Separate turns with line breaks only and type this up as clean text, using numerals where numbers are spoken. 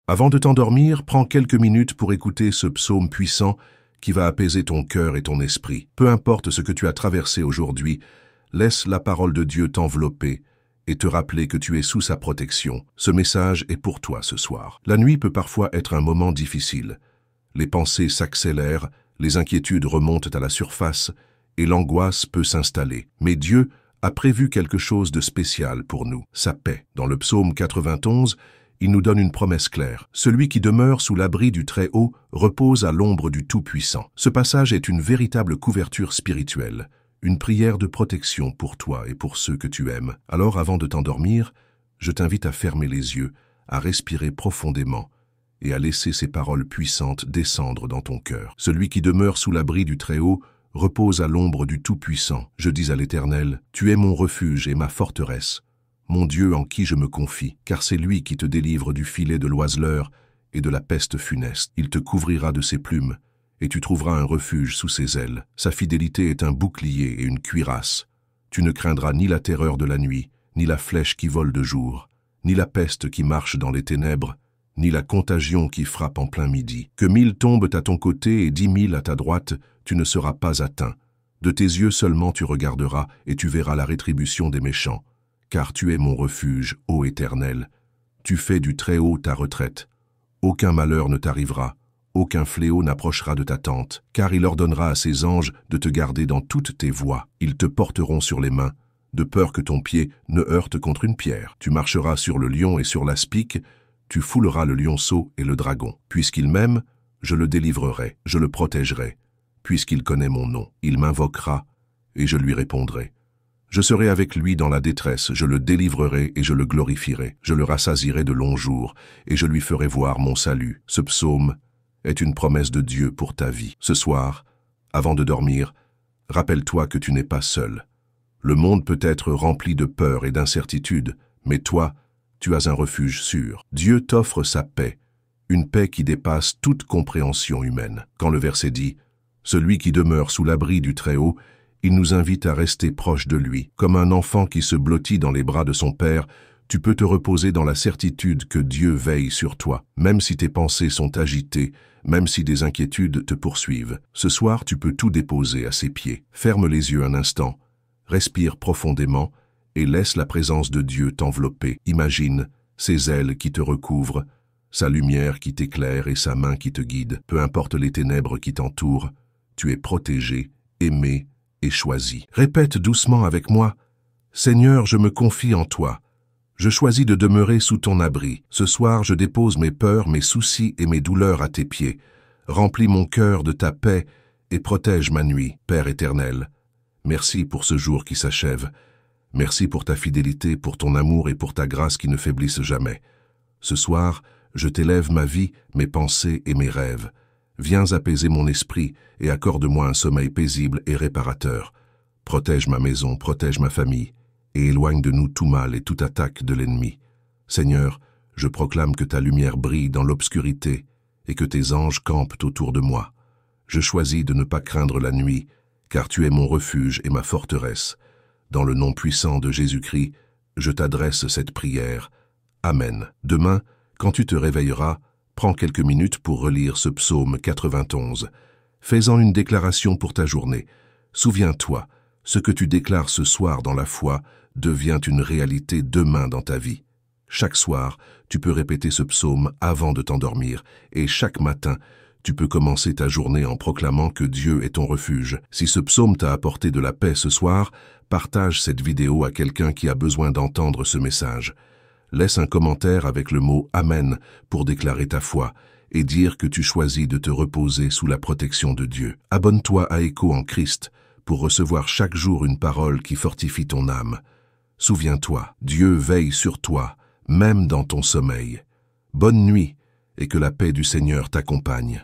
Avant de t'endormir, prends quelques minutes pour écouter ce psaume puissant qui va apaiser ton cœur et ton esprit. Peu importe ce que tu as traversé aujourd'hui, laisse la parole de Dieu t'envelopper et te rappeler que tu es sous sa protection. Ce message est pour toi ce soir. La nuit peut parfois être un moment difficile. Les pensées s'accélèrent, les inquiétudes remontent à la surface et l'angoisse peut s'installer. Mais Dieu a prévu quelque chose de spécial pour nous, sa paix. Dans le psaume 91, il nous donne une promesse claire. Celui qui demeure sous l'abri du Très-Haut repose à l'ombre du Tout-Puissant. Ce passage est une véritable couverture spirituelle, une prière de protection pour toi et pour ceux que tu aimes. Alors, avant de t'endormir, je t'invite à fermer les yeux, à respirer profondément et à laisser ces paroles puissantes descendre dans ton cœur. Celui qui demeure sous l'abri du Très-Haut repose à l'ombre du Tout-Puissant. Je dis à l'Éternel, tu es mon refuge et ma forteresse, mon Dieu en qui je me confie, car c'est lui qui te délivre du filet de l'oiseleur et de la peste funeste. Il te couvrira de ses plumes, et tu trouveras un refuge sous ses ailes. Sa fidélité est un bouclier et une cuirasse. Tu ne craindras ni la terreur de la nuit, ni la flèche qui vole de jour, ni la peste qui marche dans les ténèbres, ni la contagion qui frappe en plein midi. Que 1000 tombent à ton côté et 10 000 à ta droite, tu ne seras pas atteint. De tes yeux seulement tu regarderas, et tu verras la rétribution des méchants. Car tu es mon refuge, ô Éternel. Tu fais du Très-Haut ta retraite. Aucun malheur ne t'arrivera, aucun fléau n'approchera de ta tente, car il ordonnera à ses anges de te garder dans toutes tes voies. Ils te porteront sur les mains, de peur que ton pied ne heurte contre une pierre. Tu marcheras sur le lion et sur l'aspic, tu fouleras le lionceau et le dragon. Puisqu'il m'aime, je le délivrerai, je le protégerai. Puisqu'il connaît mon nom, il m'invoquera, et je lui répondrai. Je serai avec lui dans la détresse, je le délivrerai et je le glorifierai. Je le rassasierai de longs jours, et je lui ferai voir mon salut. Ce psaume est une promesse de Dieu pour ta vie. Ce soir, avant de dormir, rappelle-toi que tu n'es pas seul. Le monde peut être rempli de peur et d'incertitude, mais toi, tu as un refuge sûr. Dieu t'offre sa paix, une paix qui dépasse toute compréhension humaine. Quand le verset dit « Celui qui demeure sous l'abri du Très-Haut », il nous invite à rester proche de lui. Comme un enfant qui se blottit dans les bras de son père, tu peux te reposer dans la certitude que Dieu veille sur toi, même si tes pensées sont agitées, même si des inquiétudes te poursuivent. Ce soir, tu peux tout déposer à ses pieds. Ferme les yeux un instant, respire profondément et laisse la présence de Dieu t'envelopper. Imagine ses ailes qui te recouvrent, sa lumière qui t'éclaire et sa main qui te guide. Peu importe les ténèbres qui t'entourent, tu es protégé, aimé et choisi. Répète doucement avec moi, « Seigneur, je me confie en toi. Je choisis de demeurer sous ton abri. Ce soir, je dépose mes peurs, mes soucis et mes douleurs à tes pieds. Remplis mon cœur de ta paix et protège ma nuit, Père éternel. Merci pour ce jour qui s'achève. Merci pour ta fidélité, pour ton amour et pour ta grâce qui ne faiblissent jamais. Ce soir, je t'élève ma vie, mes pensées et mes rêves. Viens apaiser mon esprit et accorde-moi un sommeil paisible et réparateur. Protège ma maison, protège ma famille, et éloigne de nous tout mal et toute attaque de l'ennemi. Seigneur, je proclame que ta lumière brille dans l'obscurité et que tes anges campent autour de moi. Je choisis de ne pas craindre la nuit, car tu es mon refuge et ma forteresse. Dans le nom puissant de Jésus-Christ, je t'adresse cette prière. Amen. Demain, quand tu te réveilleras, prends quelques minutes pour relire ce psaume 91. Fais-en une déclaration pour ta journée. Souviens-toi, ce que tu déclares ce soir dans la foi devient une réalité demain dans ta vie. Chaque soir, tu peux répéter ce psaume avant de t'endormir, et chaque matin, tu peux commencer ta journée en proclamant que Dieu est ton refuge. Si ce psaume t'a apporté de la paix ce soir, partage cette vidéo à quelqu'un qui a besoin d'entendre ce message. Laisse un commentaire avec le mot « Amen » pour déclarer ta foi et dire que tu choisis de te reposer sous la protection de Dieu. Abonne-toi à Écho en Christ pour recevoir chaque jour une parole qui fortifie ton âme. Souviens-toi, Dieu veille sur toi, même dans ton sommeil. Bonne nuit et que la paix du Seigneur t'accompagne.